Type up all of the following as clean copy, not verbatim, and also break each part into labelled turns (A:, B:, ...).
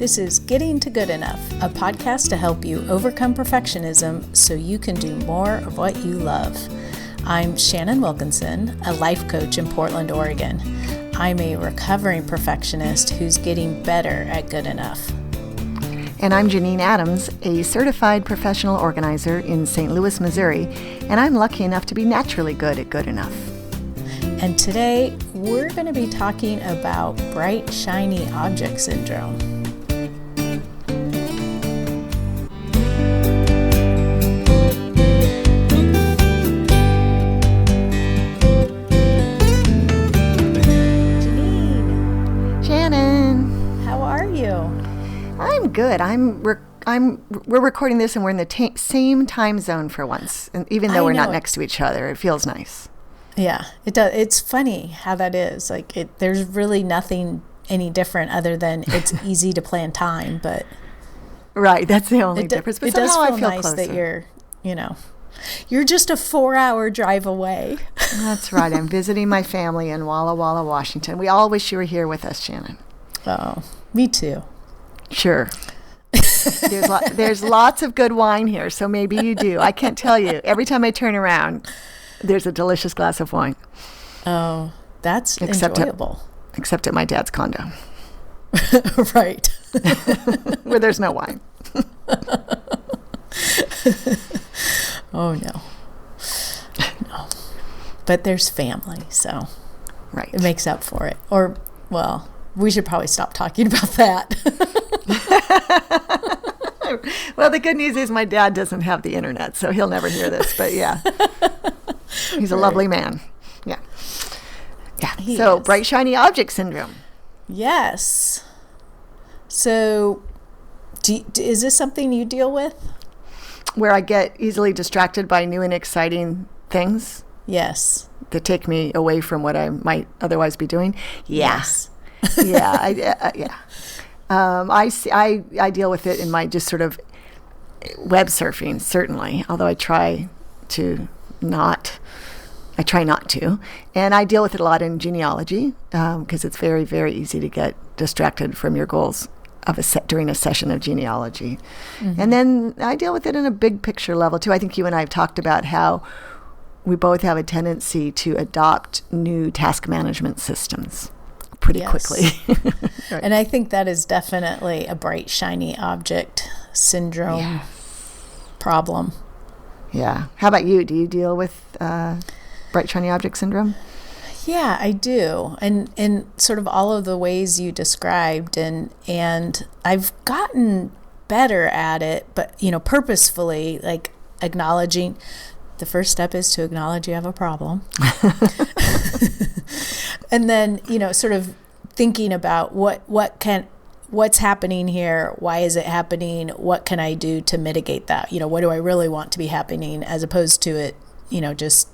A: This is Getting to Good Enough, a podcast to help you overcome perfectionism so you can do more of what you love. I'm Shannon Wilkinson, a life coach in Portland, Oregon. I'm a recovering perfectionist who's getting better at good enough.
B: And I'm Janine Adams, a certified professional organizer in St. Louis, Missouri, and I'm lucky enough to be naturally good at good enough.
A: And today, we're going to be talking about bright, shiny object syndrome. Janine.
B: Shannon.
A: How are you?
B: I'm good. We're recording this and we're in the same time zone for once. And even though we're not next to each other, it feels nice.
A: Yeah, it does. It's funny how that is. There's really nothing any different other than it's easy to plan time, but
B: right, that's the only difference. But
A: it does
B: somehow
A: feel
B: I feel
A: nice
B: closer.
A: that you're just a 4-hour drive away.
B: That's right. I'm visiting my family in Walla Walla, Washington. We all wish you were here with us, Shannon.
A: Oh, me too.
B: Sure. There's lots of good wine here, so maybe you do. I can't tell you. Every time I turn around, there's a delicious glass of wine.
A: Oh, that's enjoyable.
B: Except at my dad's condo.
A: Right.
B: Where there's no wine.
A: Oh, no. No. But there's family, so
B: right.
A: It makes up for it. Or, well, we should probably stop talking about that.
B: Well, the good news is my dad doesn't have the internet, so he'll never hear this. But yeah, he's a lovely man. Yeah. Yeah. So bright, shiny object syndrome.
A: Yes. So is this something you deal with?
B: Where I get easily distracted by new and exciting things?
A: Yes.
B: That take me away from what I might otherwise be doing? Yeah.
A: Yes.
B: Yeah. Yeah. I deal with it in my just sort of web surfing, certainly, although I try not to. And I deal with it a lot in genealogy because it's very, very easy to get distracted from your goals during a session of genealogy. Mm-hmm. And then I deal with it in a big picture level, too. I think you and I have talked about how we both have a tendency to adopt new task management systems pretty quickly. Right.
A: And I think that is definitely a bright, shiny object syndrome problem.
B: Yeah. How about you? Do you deal with bright, shiny object syndrome?
A: Yeah, I do. And in sort of all of the ways you described, and I've gotten better at it, but, purposefully, like acknowledging. The first step is to acknowledge you have a problem. And then, sort of thinking about what's happening here? Why is it happening? What can I do to mitigate that? What do I really want to be happening, as opposed to it, just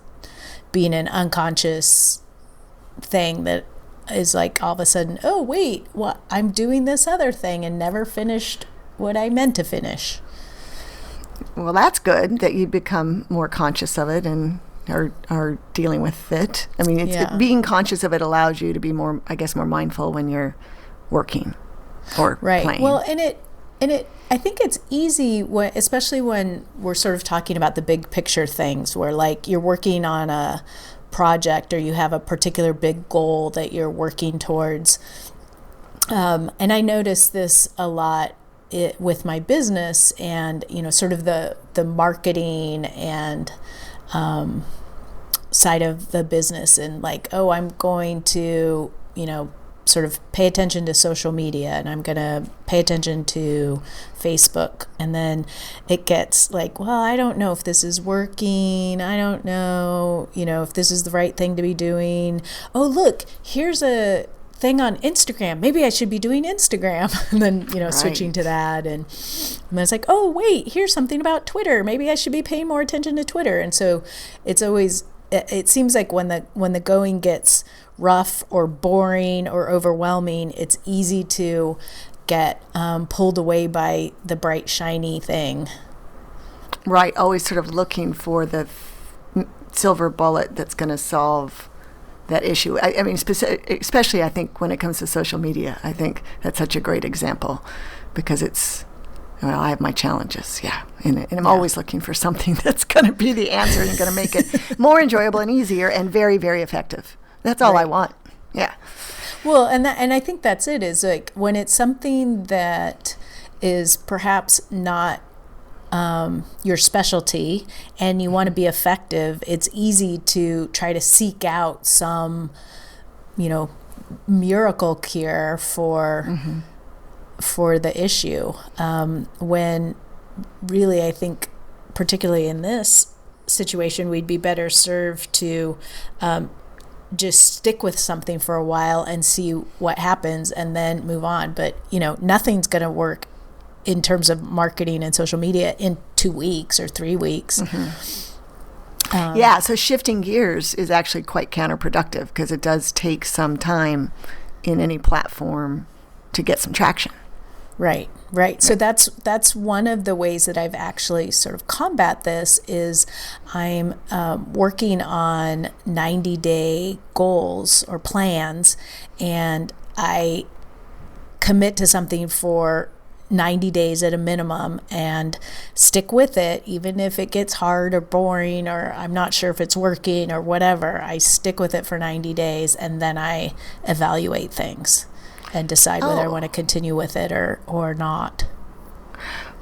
A: being an unconscious thing that is like all of a sudden, oh, wait, what? I'm doing this other thing and never finished what I meant to finish.
B: Well, that's good that you become more conscious of it and are dealing with it. I mean, being conscious of it allows you to be more mindful when you're working or playing.
A: Well, and it I think it's easy especially when we're sort of talking about the big picture things, where like you're working on a project or you have a particular big goal that you're working towards. And I notice this a lot with my business and, sort of the marketing and side of the business, and like, oh, I'm going to, sort of pay attention to social media, and I'm going to pay attention to Facebook. And then it gets like, well, I don't know if this is working. I don't know, if this is the right thing to be doing. Oh, look, here's a thing on Instagram. Maybe I should be doing Instagram. And then, switching to that. And then it's like, oh, wait, here's something about Twitter. Maybe I should be paying more attention to Twitter. And so it's always, it seems like when the going gets rough or boring or overwhelming, it's easy to get pulled away by the bright, shiny thing.
B: Right. Always sort of looking for the silver bullet that's going to solve that issue. I mean, especially I think when it comes to social media, I think that's such a great example because I have my challenges, and I'm always looking for something that's going to be the answer and going to make it more enjoyable and easier and very, very effective. That's all I want. Yeah.
A: Well, and I think that's it, is like when it's something that is perhaps not your specialty and you want to be effective, it's easy to try to seek out some, miracle cure for the issue. When really, I think, particularly in this situation, we'd be better served to just stick with something for a while and see what happens and then move on. But, nothing's going to work in terms of marketing and social media in 2 weeks or 3 weeks.
B: So shifting gears is actually quite counterproductive because it does take some time in any platform to get some traction.
A: Right. So that's one of the ways that I've actually sort of combat this is I'm working on 90-day goals or plans, and I commit to something for 90 days at a minimum and stick with it, even if it gets hard or boring or I'm not sure if it's working or whatever. I stick with it for 90 days and then I evaluate things and decide whether I want to continue with it or not.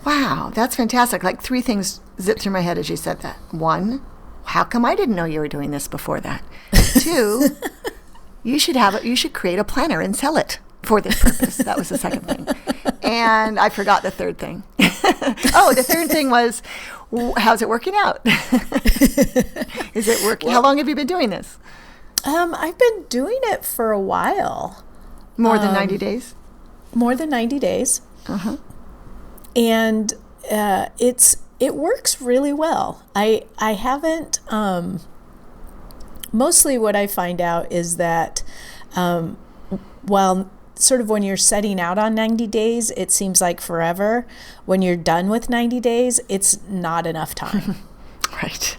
B: Wow, that's fantastic. Like 3 things zipped through my head as you said that. 1, how come I didn't know you were doing this before that? 2, you should create a planner and sell it for this purpose. That was the second thing. And I forgot the third thing. The third thing was, how's it working out? Is it working? How long have you been doing this?
A: I've been doing it for a while.
B: More than 90 days?
A: More than 90 days.
B: Uh-huh.
A: And it works really well. I haven't, mostly what I find out is that while sort of when you're setting out on 90 days, it seems like forever. When you're done with 90 days, it's not enough time.
B: Right.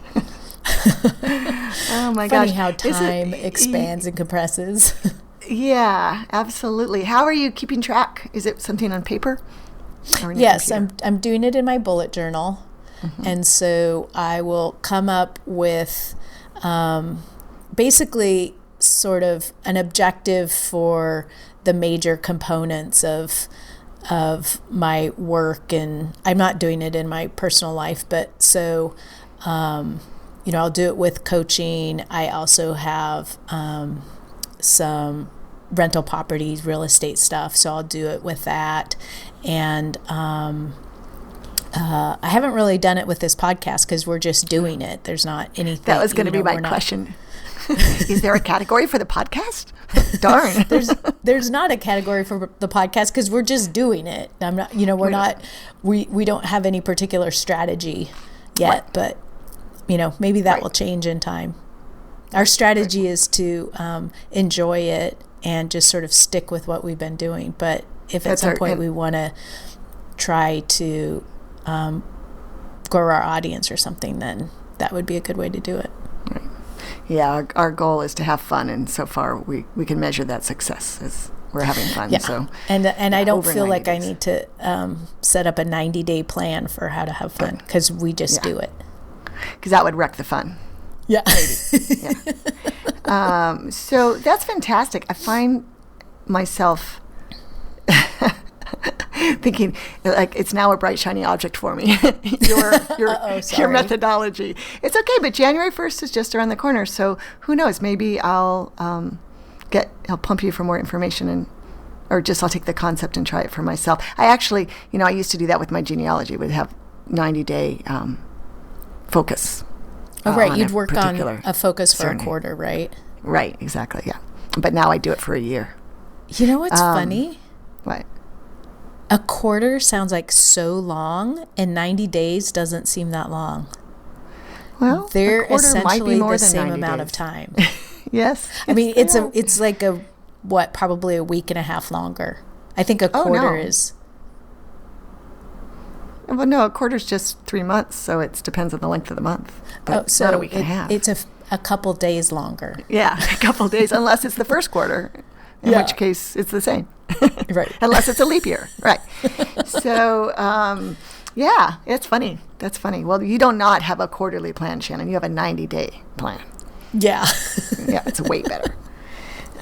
B: Oh my gosh.
A: Funny how time expands and compresses.
B: Yeah, absolutely. How are you keeping track? Is it something on paper?
A: Yes, I'm doing it in my bullet journal. And so I will come up with basically sort of an objective for the major components of my work, and I'm not doing it in my personal life, but so I'll do it with coaching. I also have some rental properties, real estate stuff, so I'll do it with that. And I haven't really done it with this podcast because we're just doing it. There's not anything.
B: That was going to be my question. Is there a category for the podcast? Darn.
A: There's not a category for the podcast because we're just doing it. I'm not, we don't have any particular strategy yet, but maybe that will change in time. Our strategy is to enjoy it and just sort of stick with what we've been doing. But if at some point we want to try to grow our audience or something, then that would be a good way to do it.
B: Right. Yeah, our goal is to have fun, and so far we can measure that success as we're having fun.
A: Yeah.
B: So
A: and I don't feel like
B: days.
A: I need to set up a 90-day plan for how to have fun because we just do it.
B: Because that would wreck the fun.
A: Yeah.
B: Maybe. Yeah. So that's fantastic. I find myself thinking like it's now a bright shiny object for me. your methodology. It's okay, but January 1st is just around the corner, so who knows? Maybe I'll pump you for more information or I'll take the concept and try it for myself. I actually, I used to do that with my genealogy. Would have 90-day focus.
A: Oh, right. You'd work on a focus for a quarter, right?
B: Right. Exactly. Yeah. But now I do it for a year.
A: You know what's funny?
B: What?
A: A quarter sounds like so long, and 90 days doesn't seem that long.
B: Well,
A: they're essentially
B: the
A: same amount of time.
B: Yes.
A: I mean, it's like probably a week and a half longer. I think a quarter is.
B: Well, no, a quarter's just 3 months, so it depends on the length of the month. But
A: so
B: not a week and a half.
A: It's a couple days longer.
B: Yeah, a couple days, unless it's the first quarter. in which case it's the same.
A: Right.
B: Unless it's a leap year. Right. So, yeah, it's funny. That's funny. Well, you do not have a quarterly plan, Shannon. You have a 90-day plan.
A: Yeah.
B: Yeah, it's way better.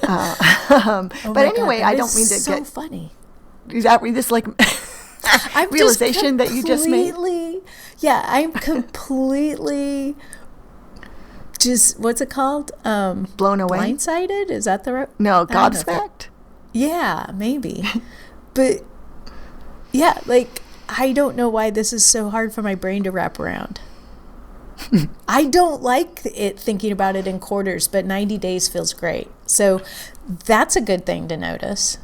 A: Oh
B: but anyway,
A: God,
B: I don't mean to
A: so
B: get...
A: funny.
B: Is that this like realization that you just made?
A: Yeah, I'm completely just, what's it called?
B: Blown away?
A: Blindsided? Is that the right?
B: No, gobsmacked?
A: Yeah, maybe. But yeah, like, I don't know why this is so hard for my brain to wrap around. I don't like it thinking about it in quarters, but 90 days feels great. So that's a good thing to notice.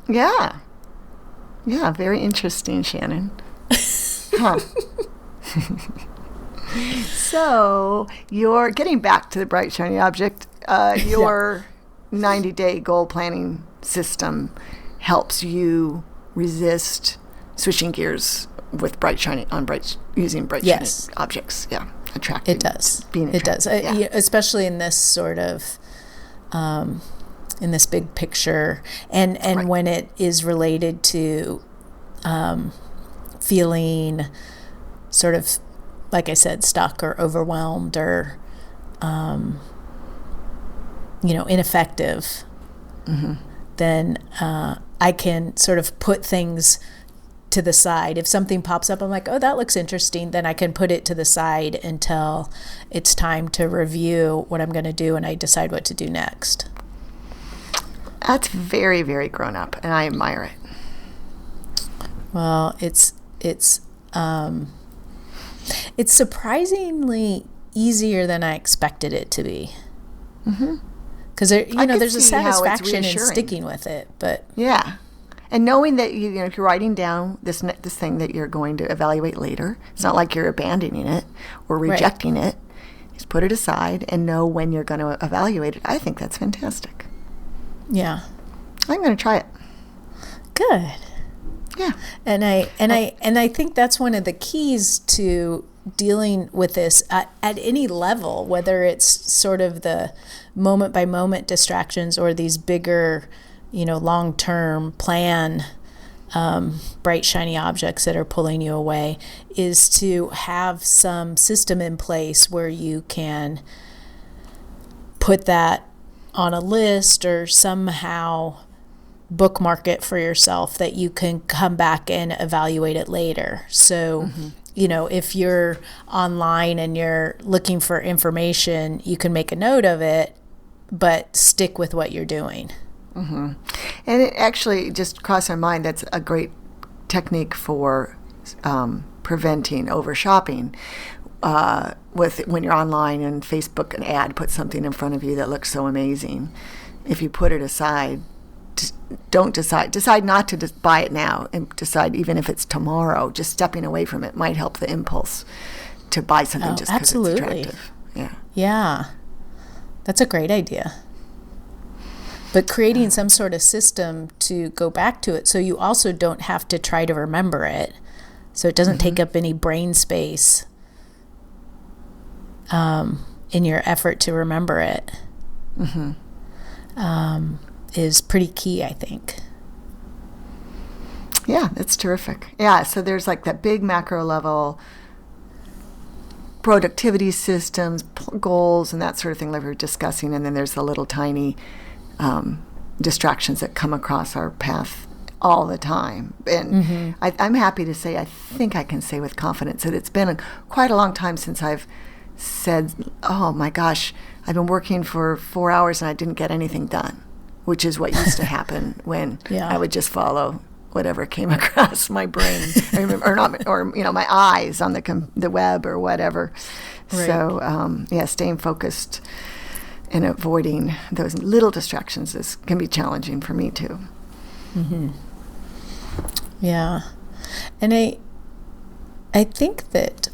B: Yeah. Yeah, very interesting, Shannon. Huh. So you're getting back to the bright, shiny object. Your 90-day goal planning system helps you resist switching gears with using bright, shiny objects. Yeah, attractive.
A: It does.
B: It
A: does. Especially in this sort of, in this big picture, and right. When it is related to feeling sort of, like I said, stuck or overwhelmed or, ineffective, then I can sort of put things to the side. If something pops up, I'm like, oh, that looks interesting. Then I can put it to the side until it's time to review what I'm going to do and I decide what to do next.
B: That's very, very grown up, and I admire it.
A: Well, it's surprisingly easier than I expected it to be. Because there's a satisfaction in sticking with it, but
B: yeah, and knowing that if you're writing down this thing that you're going to evaluate later, it's not like you're abandoning it or rejecting it. Just put it aside and know when you're going to evaluate it. I think that's fantastic.
A: Yeah,
B: I'm going to try it.
A: Good.
B: Yeah,
A: and I think that's one of the keys to dealing with this at any level, whether it's sort of the moment by moment distractions or these bigger, long-term plan, bright, shiny objects that are pulling you away, is to have some system in place where you can put that on a list or somehow bookmark it for yourself that you can come back and evaluate it later. So, if you're online and you're looking for information, you can make a note of it, but stick with what you're doing.
B: And it actually just crossed my mind, that's a great technique for preventing over shopping. When you're online and Facebook, an ad puts something in front of you that looks so amazing. If you put it aside, don't decide not to buy it now, and decide even if it's tomorrow, just stepping away from it might help the impulse to buy something just because it's attractive.
A: Yeah, that's a great idea. But creating some sort of system to go back to it, so you also don't have to try to remember it, so it doesn't take up any brain space in your effort to remember it. Is pretty key, I think.
B: Yeah, that's terrific. Yeah, so there's like that big macro level productivity systems, goals, and that sort of thing like we were discussing, and then there's the little tiny distractions that come across our path all the time. And I'm happy to say, I think I can say with confidence that it's been quite a long time since I've said, oh my gosh, I've been working for 4 hours and I didn't get anything done, which is what used to happen when I would just follow whatever came across my brain, or my eyes on the web or whatever. Right. So staying focused and avoiding those little distractions can be challenging for me too.
A: Yeah, and I think that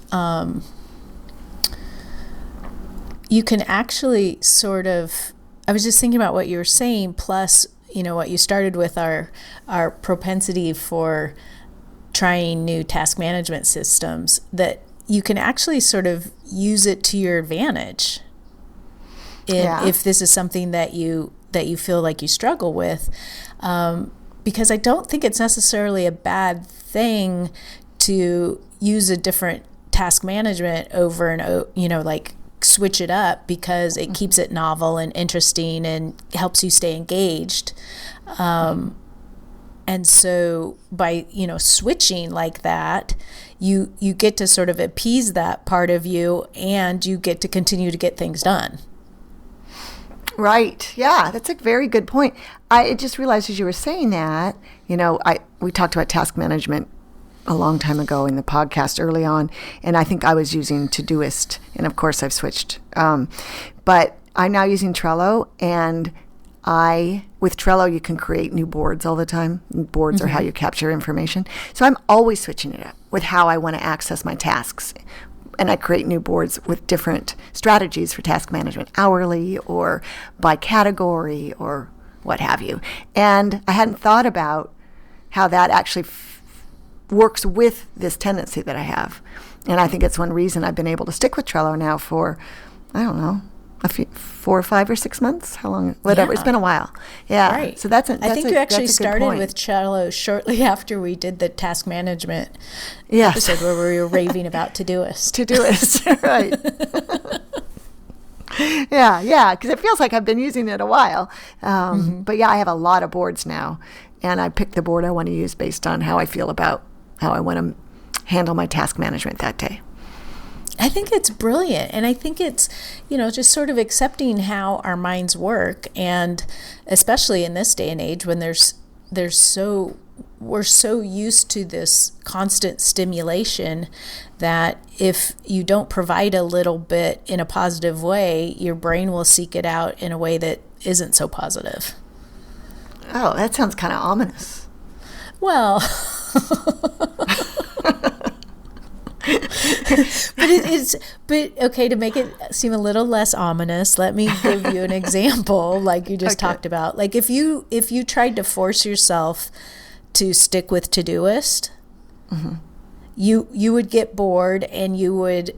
A: you can actually sort of, I was just thinking about what you were saying, plus, what you started with, our propensity for trying new task management systems, that you can actually sort of use it to your advantage. If this is something that you that you feel like you struggle with, because I don't think it's necessarily a bad thing to use a different task management over and, like switch it up, because it keeps it novel and interesting and helps you stay engaged. And so by, switching like that, you get to sort of appease that part of you, and you get to continue to get things done.
B: Right. Yeah, that's a very good point. I just realized as you were saying that, we talked about task management a long time ago in the podcast early on, and I think I was using Todoist, and of course I've switched. But I'm now using Trello, and with Trello you can create new boards all the time. Boards are how you capture information. So I'm always switching it up with how I want to access my tasks. And I create new boards with different strategies for task management, hourly or by category or what have you. And I hadn't thought about how that actually works with this tendency that I have. And I think it's one reason I've been able to stick with Trello now for, I don't know, 4 or 5 or 6 months, how long, whatever. Yeah. It's been a while. Yeah.
A: Right.
B: So I
A: think you actually started with Trello shortly after we did the task management episode where we were raving about Todoist.
B: Todoist, right. Yeah, because it feels like I've been using it a while. But yeah, I have a lot of boards now, and I pick the board I want to use based on how I feel about how I want to handle my task management that day.
A: I think it's brilliant. And I think it's, just sort of accepting how our minds work. And especially in this day and age when we're so used to this constant stimulation that if you don't provide a little bit in a positive way, your brain will seek it out in a way that isn't so positive.
B: Oh, that sounds kind of ominous.
A: Well, but okay, to make it seem a little less ominous, let me give you an example like you just talked about. Like if you tried to force yourself to stick with Todoist, you would get bored, and you would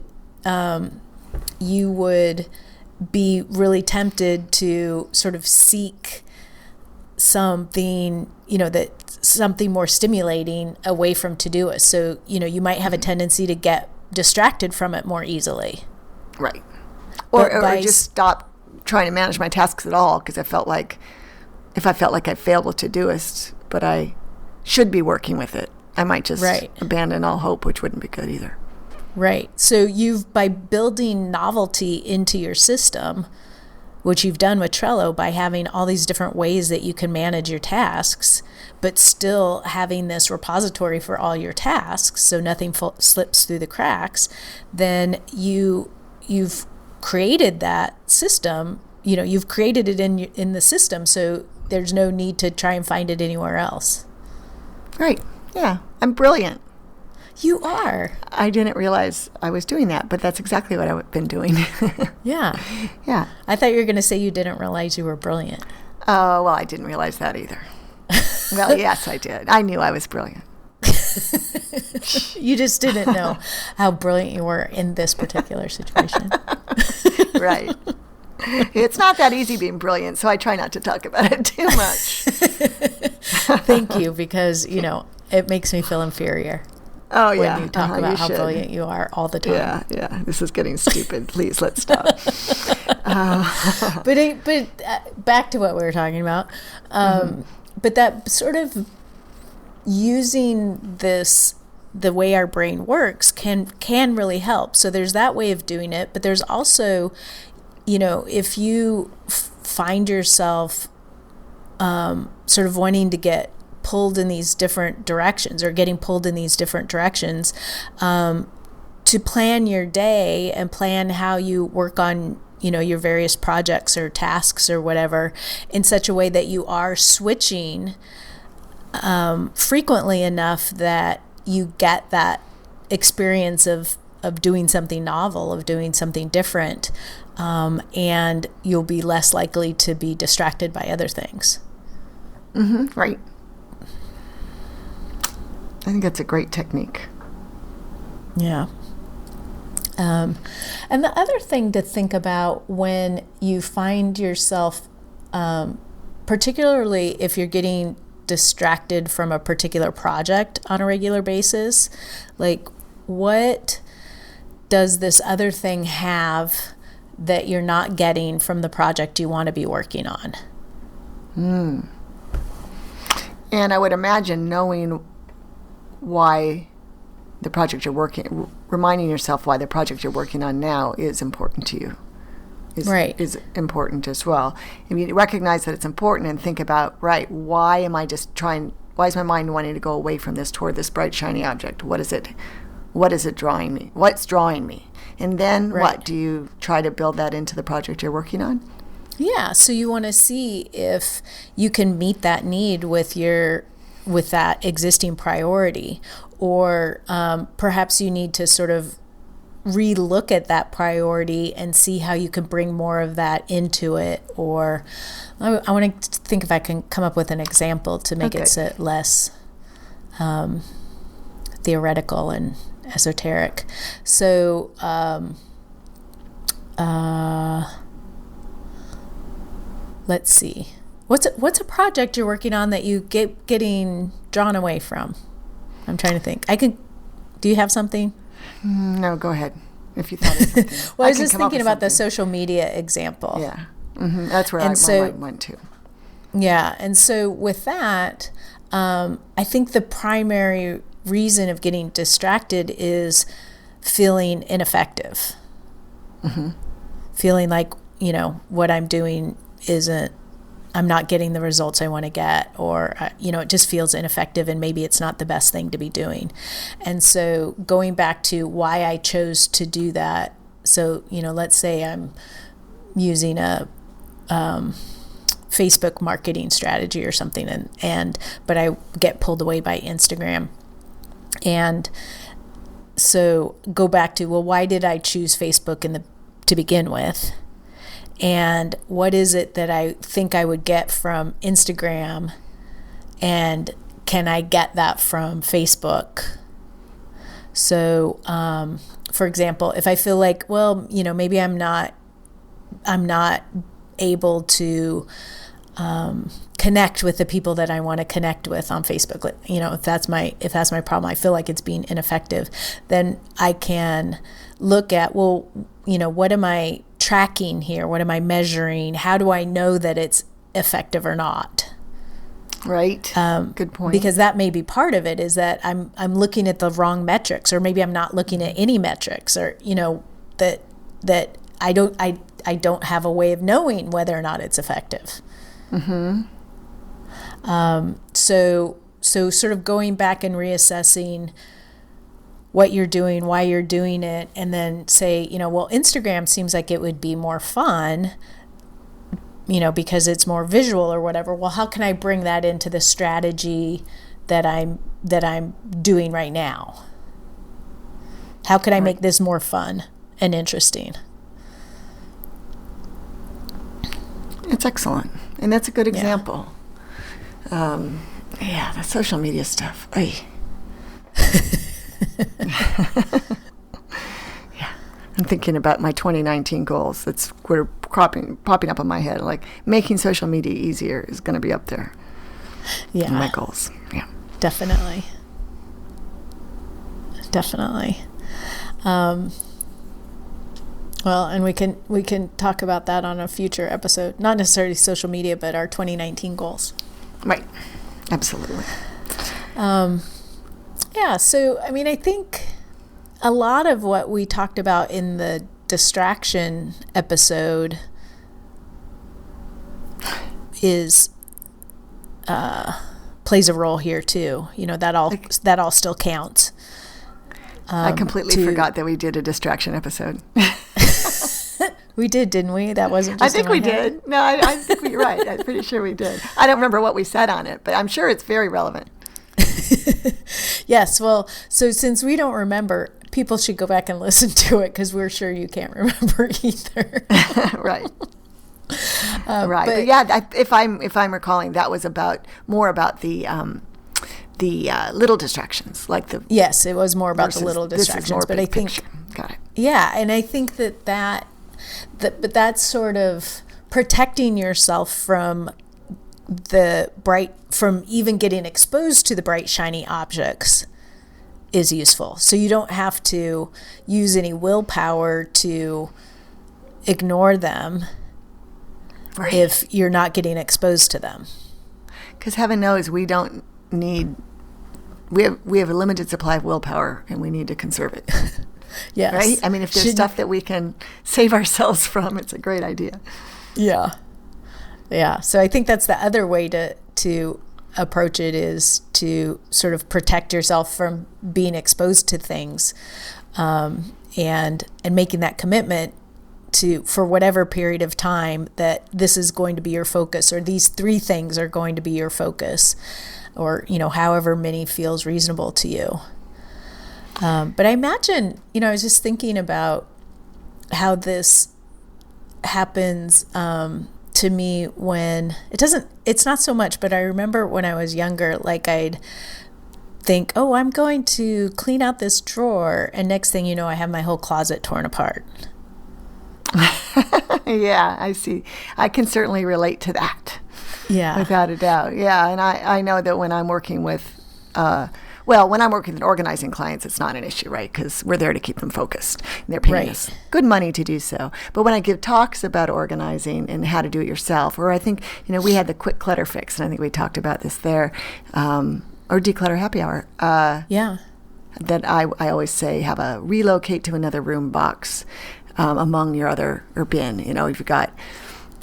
A: be really tempted to sort of seek something, something more stimulating away from Todoist. So, you might have a tendency to get distracted from it more easily.
B: Right. Or just stop trying to manage my tasks at all, because I felt like I failed with Todoist, but I should be working with it, I might just abandon all hope, which wouldn't be good either.
A: Right. So by building novelty into your system, which you've done with Trello by having all these different ways that you can manage your tasks, but still having this repository for all your tasks so nothing slips through the cracks, then you've created that system, you've created it in the system, so there's no need to try and find it anywhere else.
B: Right. Yeah. I'm brilliant.
A: You are.
B: I didn't realize I was doing that, but that's exactly what I've been doing.
A: Yeah.
B: Yeah.
A: I thought you were going to say you didn't realize you were brilliant.
B: Oh, well, I didn't realize that either. Well, yes, I did. I knew I was brilliant.
A: You just didn't know how brilliant you were in this particular situation.
B: Right. It's not that easy being brilliant, so I try not to talk about it too much.
A: Thank you, because, it makes me feel inferior.
B: Oh, yeah.
A: When you talk about how brilliant you are all the time.
B: Yeah. This is getting stupid. Please, let's stop.
A: But back to what we were talking about. But that sort of using the way our brain works can really help. So there's that way of doing it. But there's also, if you find yourself sort of wanting to get pulled in these different directions, or getting pulled in these different directions, to plan your day and plan how you work on your various projects or tasks or whatever in such a way that you are switching frequently enough that you get that experience of doing something novel, of doing something different, and you'll be less likely to be distracted by other things.
B: Right. I think that's a great technique.
A: Yeah. And the other thing to think about when you find yourself particularly if you're getting distracted from a particular project on a regular basis, like what does this other thing have that you're not getting from the project you want to be working on?
B: And I would imagine knowing why the project you're reminding yourself why the project you're working on now is important to you. Is important as well. If you recognize that it's important and think about, why is my mind wanting to go away from this toward this bright, shiny object? What is it drawing me? What's drawing me? And then what? Do you try to build that into the project you're working on?
A: Yeah, so you want to see if you can meet that need with that existing priority, or perhaps you need to sort of re-look at that priority and see how you can bring more of that into it. Or I want to think if I can come up with an example to make it less theoretical and esoteric. So let's see. What's a project you're working on that you getting drawn away from? I'm trying to think. Do you have something?
B: No, go ahead. If you thought of something.
A: Well, I was just thinking about the social media example.
B: Yeah. Mm-hmm. That's where my mind went to.
A: Yeah. And so with that, I think the primary reason of getting distracted is feeling ineffective. Mm-hmm. Feeling like, what I'm doing I'm not getting the results I want to get, or, it just feels ineffective and maybe it's not the best thing to be doing. And so going back to why I chose to do that. So, let's say I'm using a Facebook marketing strategy or something, but I get pulled away by Instagram. And so go back to, why did I choose Facebook to begin with? And what is it that I think I would get from Instagram? And can I get that from Facebook? So, for example, if I feel like, maybe I'm not able to connect with the people that I want to connect with on Facebook. If that's my problem, I feel like it's being ineffective, then I can look at, what am I tracking here? What am I measuring? How do I know that it's effective or not?
B: Right. Good point.
A: Because that may be part of it, is that I'm looking at the wrong metrics, or maybe I'm not looking at any metrics, or that I don't have a way of knowing whether or not it's effective. Mm-hmm. So sort of going back and reassessing what you're doing, why you're doing it, and then say, Instagram seems like it would be more fun, because it's more visual or whatever. Well, how can I bring that into the strategy that I'm doing right now? How can I make this more fun and interesting?
B: It's excellent. And that's a good example. The social media stuff. Oy. Yeah, I'm thinking about my 2019 goals. That's popping up in my head. Like, making social media easier is going to be up there.
A: Yeah,
B: in my goals. Yeah,
A: definitely. Well, and we can talk about that on a future episode. Not necessarily social media, but our 2019 goals.
B: Right. Absolutely.
A: Yeah. So, I think a lot of what we talked about in the distraction episode plays a role here too. That all still counts.
B: I completely forgot that we did a distraction episode.
A: We did, didn't we? That wasn't just
B: I think we did. No, I think you're right. I'm pretty sure we did. I don't remember what we said on it, but I'm sure it's very relevant.
A: Yes. Well, so since we don't remember, people should go back and listen to it, because we're sure you can't remember either.
B: Right. Right. But yeah, if I'm recalling, that was more about the little distractions, like the.
A: Yes, it was more about the little distractions, but I think.
B: Picture. Got it.
A: Yeah, and I think but that's sort of protecting yourself from from even getting exposed to the bright, shiny objects is useful. So you don't have to use any willpower to ignore them if you're not getting exposed to them.
B: Because heaven knows we don't need, we have a limited supply of willpower and we need to conserve it.
A: Yes.
B: Right? I mean, if there's stuff that we can save ourselves from, it's a great idea.
A: Yeah. Yeah. So I think that's the other way to approach it, is to sort of protect yourself from being exposed to things, and making that commitment for whatever period of time that this is going to be your focus, or these 3 things are going to be your focus, or, however many feels reasonable to you. But I imagine, I was just thinking about how this happens to me when it's not so much, but I remember when I was younger, like I'd think, oh, I'm going to clean out this drawer, and next thing you know, I have my whole closet torn apart.
B: Yeah, I see. I can certainly relate to that.
A: Yeah.
B: Without a doubt. Yeah, and I know that when I'm working with, when I'm working with organizing clients, it's not an issue, right? Because we're there to keep them focused. And they're paying us good money to do so. But when I give talks about organizing and how to do it yourself, or I think, we had the quick clutter fix, and I think we talked about this there, or declutter happy hour. That I always say, have a relocate to another room box among your other, or bin. You've got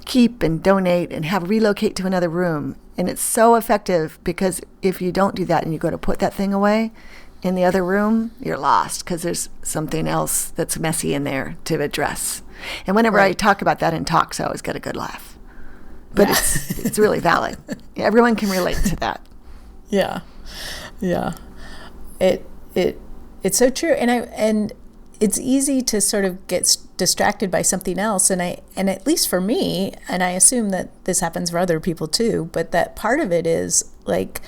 B: keep and donate and have relocate to another room. And it's so effective, because if you don't do that and you go to put that thing away in the other room, you're lost, because there's something else that's messy in there to address. And whenever I talk about that in talks, I always get a good laugh. But it's really valid. Everyone can relate to that. Yeah.
A: Yeah. It's so true. And it's easy to sort of get distracted by something else. And at least for me, and I assume that this happens for other people too, but that part of it is like,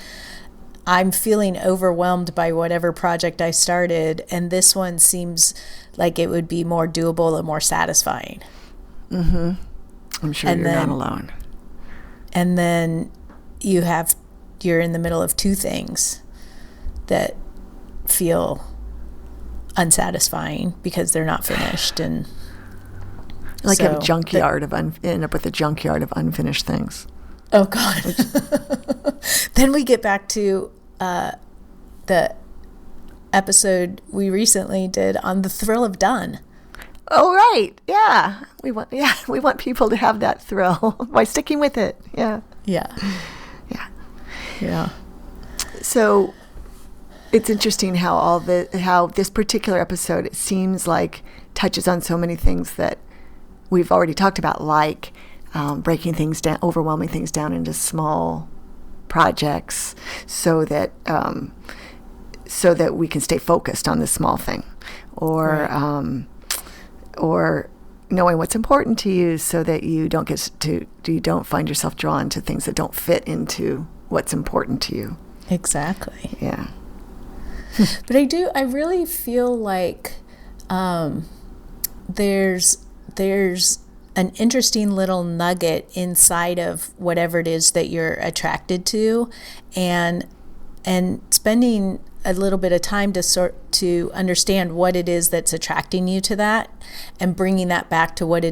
A: I'm feeling overwhelmed by whatever project I started, and this one seems like it would be more doable and more satisfying.
B: Mm-hmm. I'm sure you're not alone.
A: And then you're in the middle of 2 things that feel unsatisfying because they're not finished, and
B: like a junkyard end up with a junkyard of unfinished things.
A: Oh God! Then we get back to the episode we recently did on the thrill of done.
B: Oh right, yeah. We want people to have that thrill by sticking with it. Yeah. So it's interesting how how this particular episode, it seems like, touches on so many things that we've already talked about, like breaking things down, overwhelming things down into small projects, so that we can stay focused on this small thing, or knowing what's important to you, so that you don't find yourself drawn to things that don't fit into what's important to you.
A: Exactly.
B: Yeah.
A: But I really feel like there's an interesting little nugget inside of whatever it is that you're attracted to, and spending a little bit of time to understand what it is that's attracting you to that, and bringing that back to what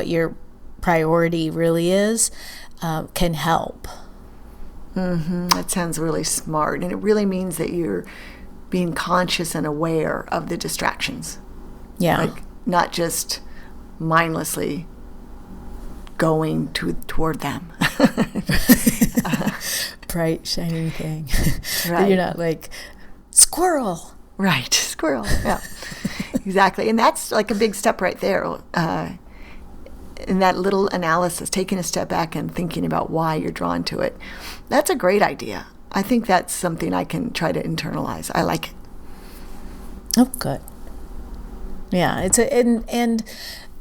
A: your priority really is, can help.
B: Mm-hmm. That sounds really smart, and it really means that you're being conscious and aware of the distractions.
A: Yeah.
B: Like, not just mindlessly going toward them.
A: Bright, shiny thing.
B: Right.
A: You're not like, squirrel.
B: Right, squirrel. Yeah, exactly. And that's like a big step right there. In that little analysis, taking a step back and thinking about why you're drawn to it. That's a great idea. I think that's something I can try to internalize. I like it.
A: Oh, good. Yeah, and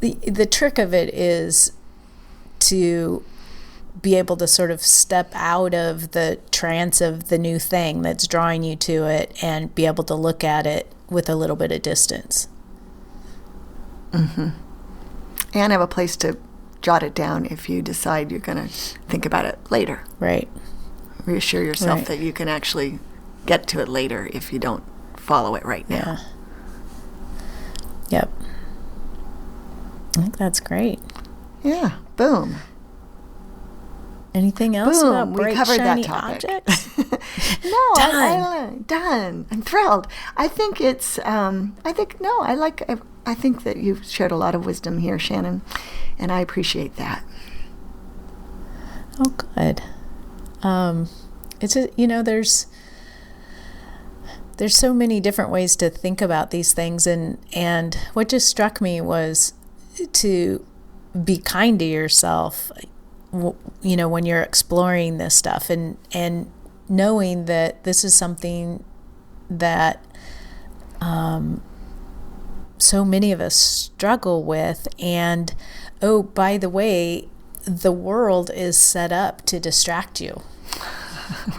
A: the trick of it is to be able to sort of step out of the trance of the new thing that's drawing you to it, and be able to look at it with a little bit of distance.
B: Mm-hmm. And have a place to jot it down if you decide you're going to think about it later.
A: Right.
B: Reassure yourself that you can actually get to it later if you don't follow it right now.
A: Yep. I think that's great.
B: Yeah. Boom.
A: Anything else
B: Boom.
A: about
B: We
A: bright,
B: covered
A: shiny
B: that topic.
A: objects?
B: No,
A: Done.
B: Done. I'm thrilled. I think it's, I think that you've shared a lot of wisdom here, Shannon, and I appreciate that.
A: Oh, good. It's there's so many different ways to think about these things, and what just struck me was to be kind to yourself, when you're exploring this stuff, and knowing that this is something that so many of us struggle with. And oh, by the way, the world is set up to distract you.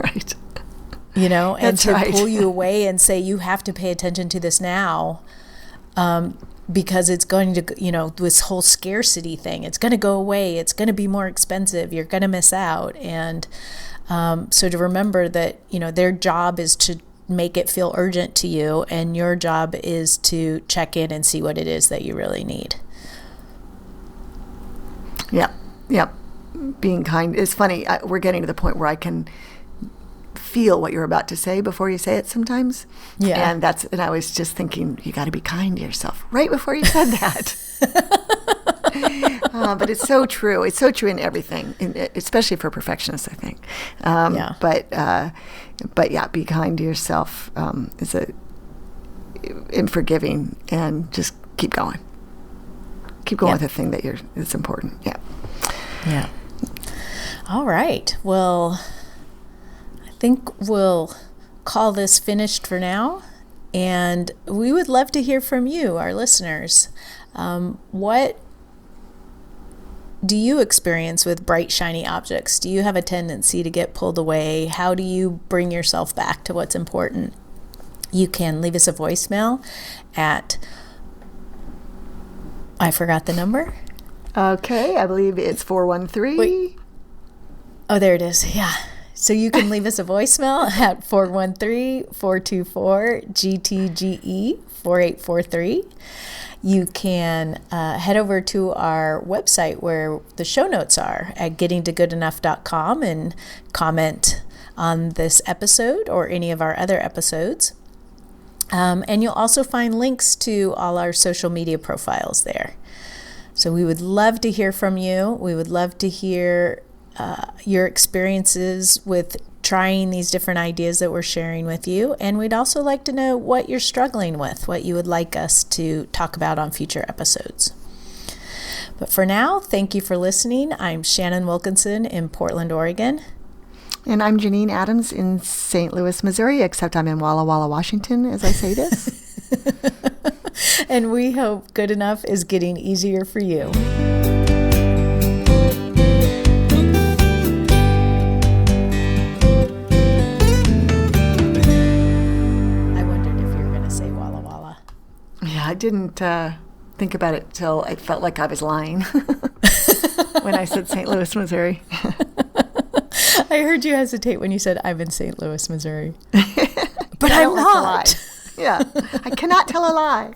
B: Right.
A: And
B: That's
A: to
B: right.
A: pull you away and say, you have to pay attention to this now, because it's going to, this whole scarcity thing, it's going to go away. It's going to be more expensive. You're going to miss out. And so to remember that, their job is to make it feel urgent to you, and your job is to check in and see what it is that you really need.
B: Yep. Being kind. It's funny. We're getting to the point where I can feel what you're about to say before you say it sometimes.
A: Yeah.
B: And I was just thinking, you got to be kind to yourself right before you said that. But it's so true. It's so true in everything, especially for perfectionists, I think. But yeah, be kind to yourself in forgiving, and just keep going. Keep going with the thing that's important. Yeah.
A: Yeah. All right. Well, I think we'll call this finished for now. And we would love to hear from you, our listeners. What do you experience with bright, shiny objects? Do you have a tendency to get pulled away? How do you bring yourself back to what's important? You can leave us a voicemail at, I forgot the number.
B: Okay, I believe it's 413.
A: Wait. Oh, there it is. Yeah. So you can leave us a voicemail at 413-424-GTGE-4843. You can head over to our website where the show notes are at gettingtogoodenough.com and comment on this episode or any of our other episodes. And you'll also find links to all our social media profiles there. So we would love to hear from you. We would love to hear your experiences with trying these different ideas that we're sharing with you. And we'd also like to know what you're struggling with, what you would like us to talk about on future episodes. But for now, thank you for listening. I'm Shannon Wilkinson in Portland, Oregon.
B: And I'm Janine Adams in St. Louis, Missouri, except I'm in Walla Walla, Washington, as I say this.
A: And we hope good enough is getting easier for you. I wondered if you were going to say Walla Walla.
B: Yeah, I didn't think about it till I felt like I was lying when I said St. Louis, Missouri.
A: I heard you hesitate when you said I'm in St. Louis, Missouri. But
B: Yeah,
A: I'm not.
B: Yeah, I cannot tell a lie.